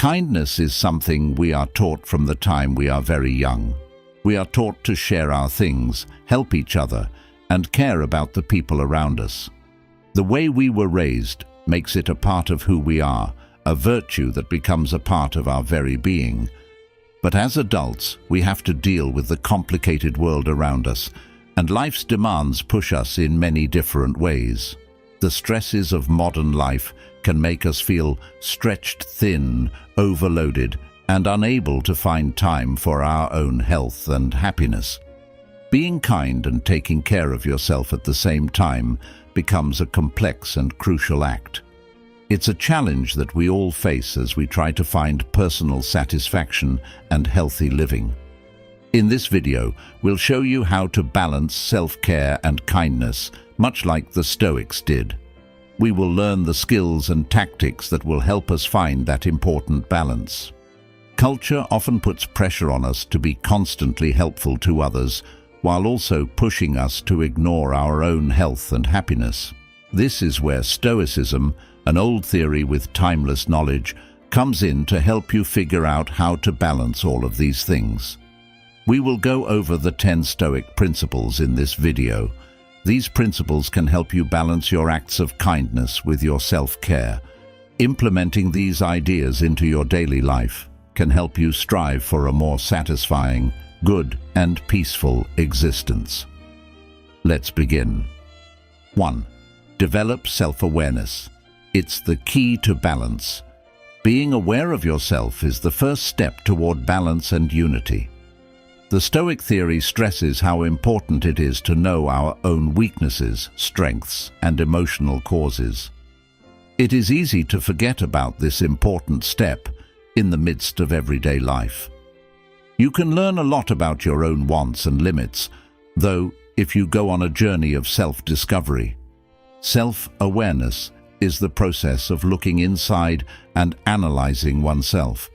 Kindness is something we are taught from the time we are very young. We are taught to share our things, help each other, and care about the people around us. The way we were raised makes it a part of who we are, a virtue that becomes a part of our very being. But as adults, we have to deal with the complicated world around us, and life's demands push us in many different ways. The stresses of modern life can make us feel stretched thin, overloaded, and unable to find time for our own health and happiness. Being kind and taking care of yourself at the same time becomes a complex and crucial act. It's a challenge that we all face as we try to find personal satisfaction and healthy living. In this video, we'll show you how to balance self-care and kindness, much like the Stoics did. We will learn the skills and tactics that will help us find that important balance. Culture often puts pressure on us to be constantly helpful to others, while also pushing us to ignore our own health and happiness. This is where Stoicism, an old theory with timeless knowledge, comes in to help you figure out how to balance all of these things. We will go over the 10 Stoic principles in this video. These principles can help you balance your acts of kindness with your self-care. Implementing these ideas into your daily life can help you strive for a more satisfying, good, and peaceful existence. Let's begin. 1. Develop self-awareness. It's the key to balance. Being aware of yourself is the first step toward balance and unity. The Stoic theory stresses how important it is to know our own weaknesses, strengths, and emotional causes. It is easy to forget about this important step in the midst of everyday life. You can learn a lot about your own wants and limits, though, if you go on a journey of self-discovery. Self-awareness is the process of looking inside and analyzing oneself.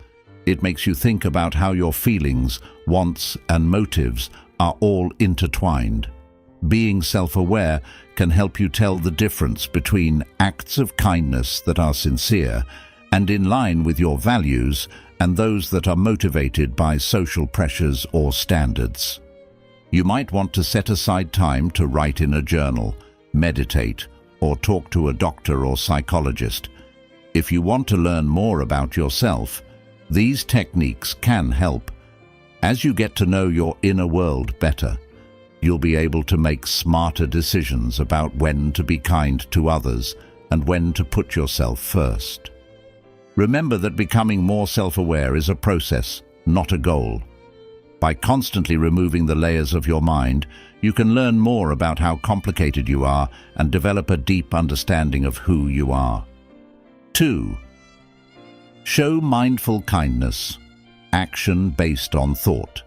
It makes you think about how your feelings, wants, and motives are all intertwined. Being self-aware can help you tell the difference between acts of kindness that are sincere and in line with your values and those that are motivated by social pressures or standards. You might want to set aside time to write in a journal, meditate, or talk to a doctor or psychologist. If you want to learn more about yourself, these techniques can help. As you get to know your inner world better, you'll be able to make smarter decisions about when to be kind to others and when to put yourself first. Remember that becoming more self-aware is a process, not a goal. By constantly removing the layers of your mind, you can learn more about how complicated you are and develop a deep understanding of who you are. 2. Show mindful kindness, action based on thought.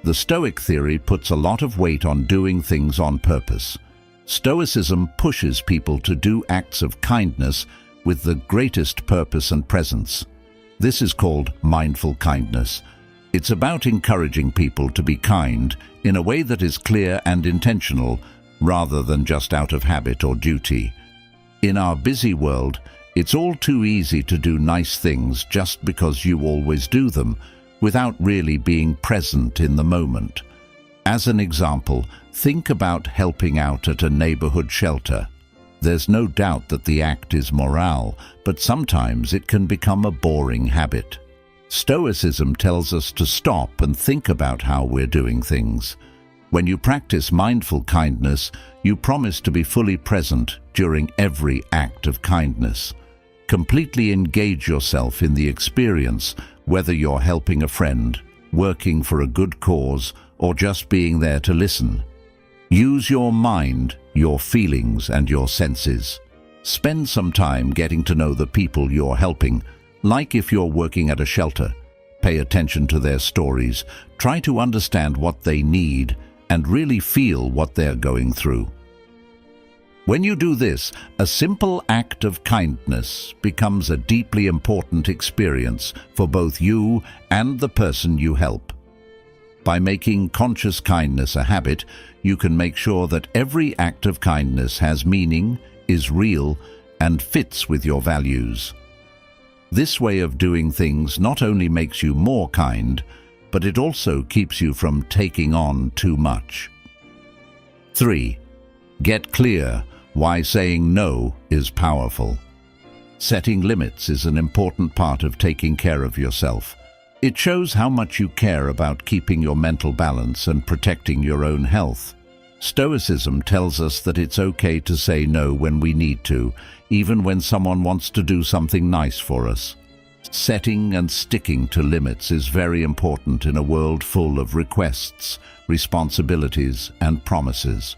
The Stoic theory puts a lot of weight on doing things on purpose. Stoicism pushes people to do acts of kindness with the greatest purpose and presence. This is called mindful kindness. It's about encouraging people to be kind in a way that is clear and intentional, rather than just out of habit or duty. In our busy world, it's all too easy to do nice things just because you always do them, without really being present in the moment. As an example, think about helping out at a neighborhood shelter. There's no doubt that the act is moral, but sometimes it can become a boring habit. Stoicism tells us to stop and think about how we're doing things. When you practice mindful kindness, you promise to be fully present during every act of kindness. Completely engage yourself in the experience, whether you're helping a friend, working for a good cause, or just being there to listen. Use your mind, your feelings, and your senses. Spend some time getting to know the people you're helping, like if you're working at a shelter. Pay attention to their stories, try to understand what they need, and really feel what they're going through. When you do this, a simple act of kindness becomes a deeply important experience for both you and the person you help. By making conscious kindness a habit, you can make sure that every act of kindness has meaning, is real, and fits with your values. This way of doing things not only makes you more kind, but it also keeps you from taking on too much. 3. Get clear why saying no is powerful. Setting limits is an important part of taking care of yourself. It shows how much you care about keeping your mental balance and protecting your own health. Stoicism tells us that it's okay to say no when we need to, even when someone wants to do something nice for us. Setting and sticking to limits is very important in a world full of requests, responsibilities, and promises.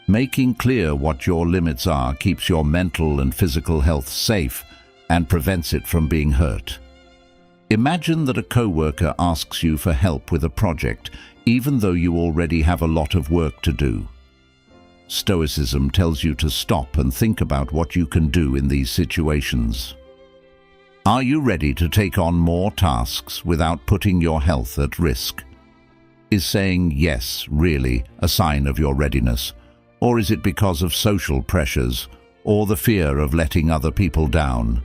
Making clear what your limits are keeps your mental and physical health safe and prevents it from being hurt. Imagine that a coworker asks you for help with a project, even though you already have a lot of work to do. Stoicism tells you to stop and think about what you can do in these situations. Are you ready to take on more tasks without putting your health at risk? Is saying yes really a sign of your readiness, or is it because of social pressures or the fear of letting other people down?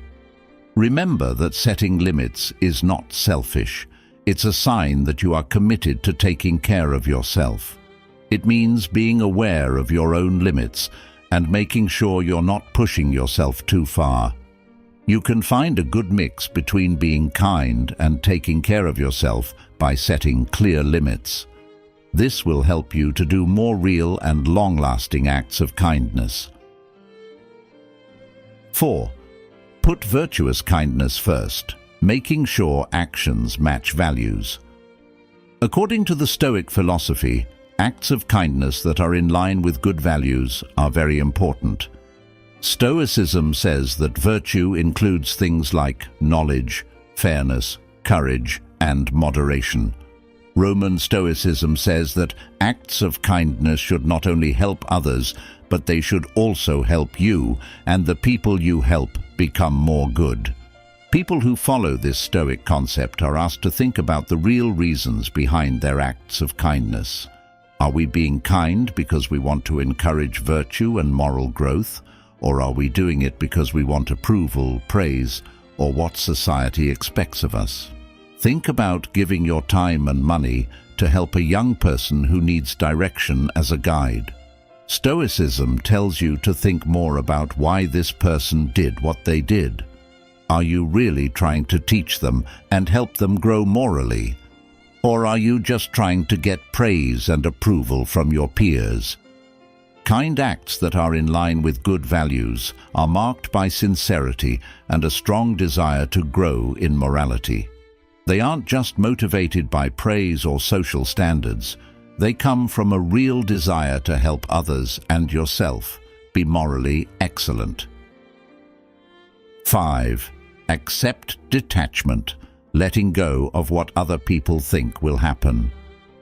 Remember that setting limits is not selfish. It's a sign that you are committed to taking care of yourself. It means being aware of your own limits and making sure you're not pushing yourself too far. You can find a good mix between being kind and taking care of yourself by setting clear limits. This will help you to do more real and long-lasting acts of kindness. 4. Put virtuous kindness first, making sure actions match values. According to the Stoic philosophy, acts of kindness that are in line with good values are very important. Stoicism says that virtue includes things like knowledge, fairness, courage, and moderation. Roman Stoicism says that acts of kindness should not only help others, but they should also help you and the people you help become more good. People who follow this Stoic concept are asked to think about the real reasons behind their acts of kindness. Are we being kind because we want to encourage virtue and moral growth? Or are we doing it because we want approval, praise, or what society expects of us? Think about giving your time and money to help a young person who needs direction as a guide. Stoicism tells you to think more about why this person did what they did. Are you really trying to teach them and help them grow morally? Or are you just trying to get praise and approval from your peers? Kind acts that are in line with good values are marked by sincerity and a strong desire to grow in morality. They aren't just motivated by praise or social standards. They come from a real desire to help others and yourself be morally excellent. 5. Accept detachment, letting go of what other people think will happen.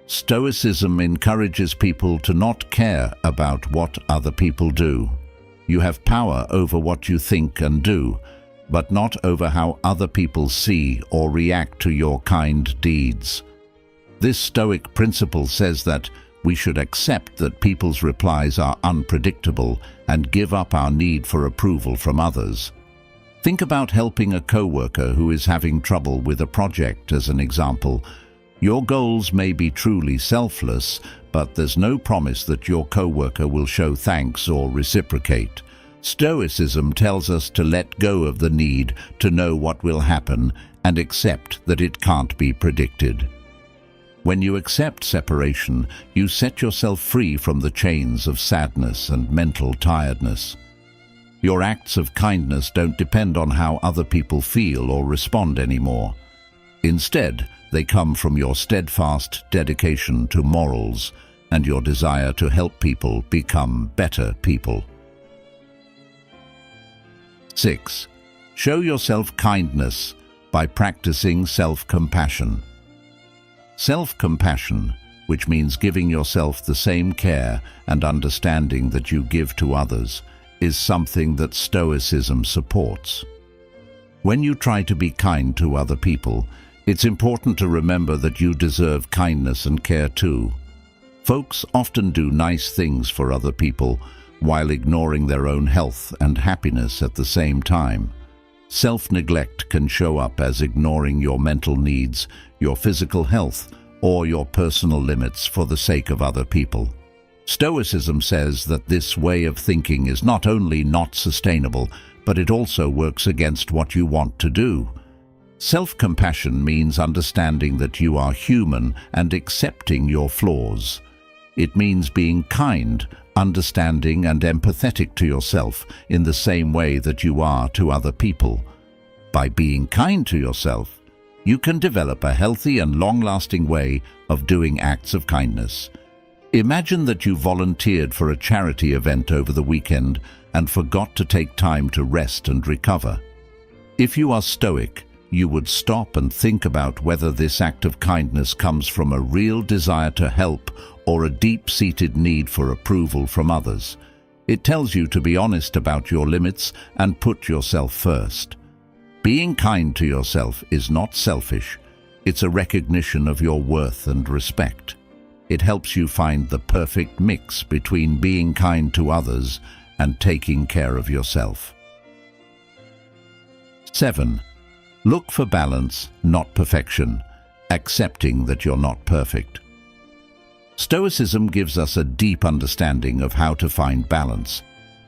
Stoicism encourages people to not care about what other people do. You have power over what you think and do, but not over how other people see or react to your kind deeds. This Stoic principle says that we should accept that people's replies are unpredictable and give up our need for approval from others. Think about helping a coworker who is having trouble with a project as an example. Your goals may be truly selfless, but there's no promise that your coworker will show thanks or reciprocate. Stoicism tells us to let go of the need to know what will happen and accept that it can't be predicted. When you accept separation, you set yourself free from the chains of sadness and mental tiredness. Your acts of kindness don't depend on how other people feel or respond anymore. Instead, they come from your steadfast dedication to morals and your desire to help people become better people. 6. Show yourself kindness by practicing self-compassion. Self-compassion, which means giving yourself the same care and understanding that you give to others, is something that Stoicism supports. When you try to be kind to other people, it's important to remember that you deserve kindness and care too. Folks often do nice things for other people while ignoring their own health and happiness at the same time. Self-neglect can show up as ignoring your mental needs, your physical health, or your personal limits for the sake of other people. Stoicism says that this way of thinking is not only not sustainable, but it also works against what you want to do. Self-compassion means understanding that you are human and accepting your flaws. It means being kind, understanding and empathetic to yourself in the same way that you are to other people. By being kind to yourself, you can develop a healthy and long-lasting way of doing acts of kindness. Imagine that you volunteered for a charity event over the weekend and forgot to take time to rest and recover. If you are stoic, you would stop and think about whether this act of kindness comes from a real desire to help or a deep-seated need for approval from others. It tells you to be honest about your limits and put yourself first. Being kind to yourself is not selfish. It's a recognition of your worth and respect. It helps you find the perfect mix between being kind to others and taking care of yourself. 7. Look for balance, not perfection, accepting that you're not perfect. Stoicism gives us a deep understanding of how to find balance.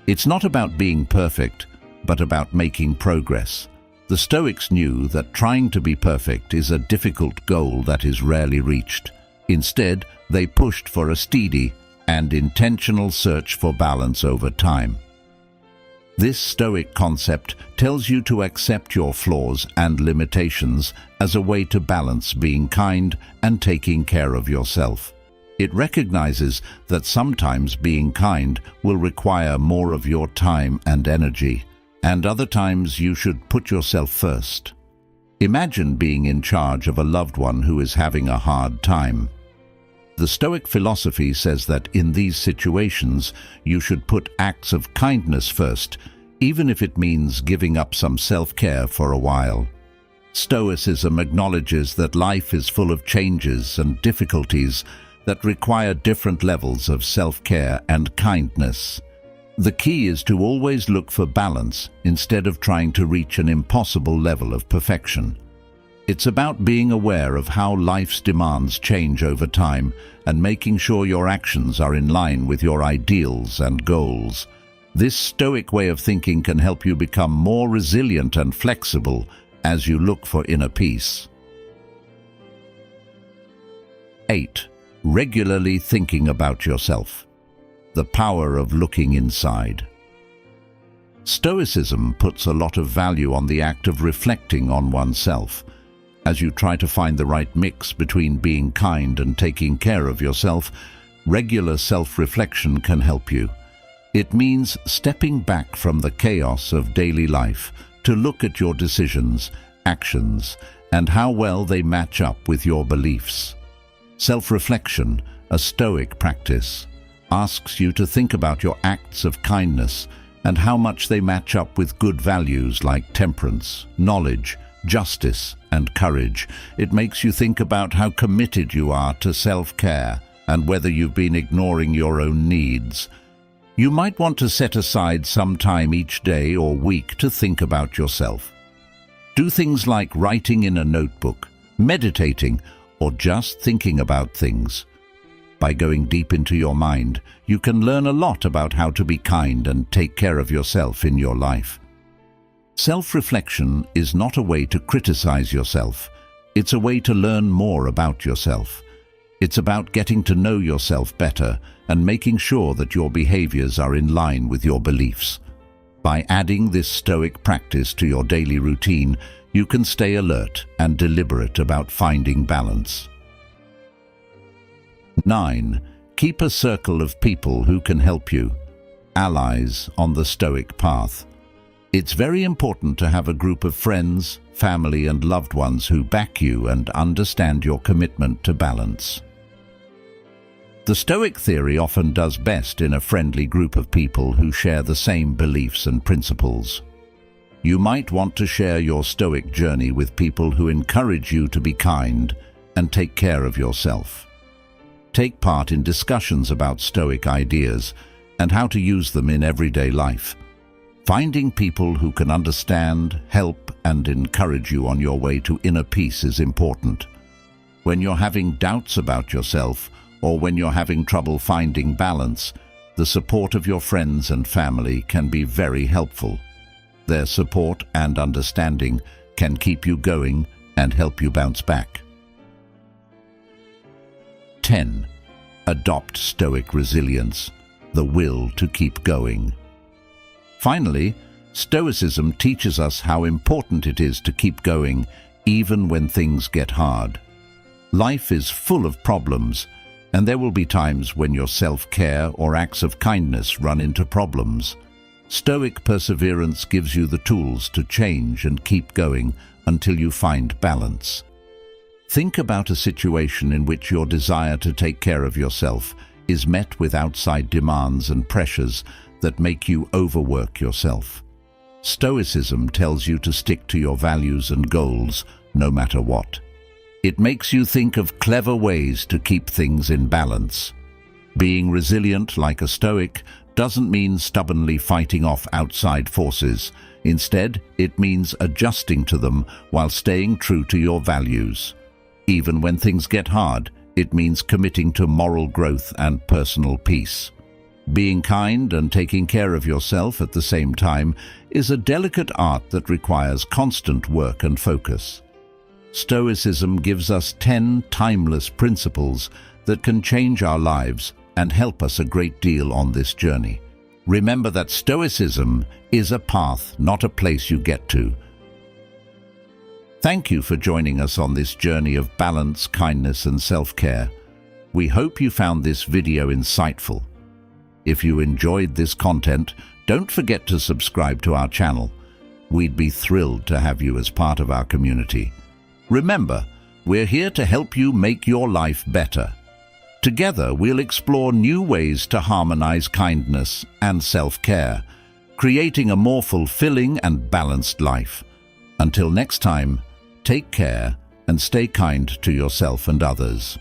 It's not about being perfect, but about making progress. The Stoics knew that trying to be perfect is a difficult goal that is rarely reached. Instead, they pushed for a steady and intentional search for balance over time. This Stoic concept tells you to accept your flaws and limitations as a way to balance being kind and taking care of yourself. It recognizes that sometimes being kind will require more of your time and energy, and other times you should put yourself first. Imagine being in charge of a loved one who is having a hard time. The Stoic philosophy says that in these situations you should put acts of kindness first, even if it means giving up some self-care for a while. Stoicism acknowledges that life is full of changes and difficulties that require different levels of self-care and kindness. The key is to always look for balance instead of trying to reach an impossible level of perfection. It's about being aware of how life's demands change over time and making sure your actions are in line with your ideals and goals. This Stoic way of thinking can help you become more resilient and flexible as you look for inner peace. 8. Regularly thinking about yourself. The power of looking inside. Stoicism puts a lot of value on the act of reflecting on oneself. As you try to find the right mix between being kind and taking care of yourself, regular self-reflection can help you. It means stepping back from the chaos of daily life to look at your decisions, actions, and how well they match up with your beliefs. Self-reflection, a Stoic practice, asks you to think about your acts of kindness and how much they match up with good values like temperance, knowledge, justice, and courage. It makes you think about how committed you are to self-care and whether you've been ignoring your own needs. You might want to set aside some time each day or week to think about yourself. Do things like writing in a notebook, meditating, or just thinking about things. By going deep into your mind, you can learn a lot about how to be kind and take care of yourself in your life. Self-reflection is not a way to criticize yourself. It's a way to learn more about yourself. It's about getting to know yourself better and making sure that your behaviors are in line with your beliefs. By adding this Stoic practice to your daily routine, you can stay alert and deliberate about finding balance. 9. Keep a circle of people who can help you. Allies on the Stoic path. It's very important to have a group of friends, family, and loved ones who back you and understand your commitment to balance. The Stoic theory often does best in a friendly group of people who share the same beliefs and principles. You might want to share your Stoic journey with people who encourage you to be kind and take care of yourself. Take part in discussions about Stoic ideas and how to use them in everyday life. Finding people who can understand, help, and encourage you on your way to inner peace is important. When you're having doubts about yourself, or when you're having trouble finding balance, the support of your friends and family can be very helpful. Their support and understanding can keep you going and help you bounce back. 10. Adopt Stoic resilience, the will to keep going. Finally, Stoicism teaches us how important it is to keep going even when things get hard. Life is full of problems, and there will be times when your self-care or acts of kindness run into problems. Stoic perseverance gives you the tools to change and keep going until you find balance. Think about a situation in which your desire to take care of yourself is met with outside demands and pressures that make you overwork yourself. Stoicism tells you to stick to your values and goals no matter what. It makes you think of clever ways to keep things in balance. Being resilient like a Stoic doesn't mean stubbornly fighting off outside forces. Instead, it means adjusting to them while staying true to your values. Even when things get hard, it means committing to moral growth and personal peace. Being kind and taking care of yourself at the same time is a delicate art that requires constant work and focus. Stoicism gives us 10 timeless principles that can change our lives and help us a great deal on this journey. Remember that Stoicism is a path, not a place you get to. Thank you for joining us on this journey of balance, kindness, and self-care. We hope you found this video insightful. If you enjoyed this content, don't forget to subscribe to our channel. We'd be thrilled to have you as part of our community. Remember, we're here to help you make your life better. Together, we'll explore new ways to harmonize kindness and self-care, creating a more fulfilling and balanced life. Until next time, take care and stay kind to yourself and others.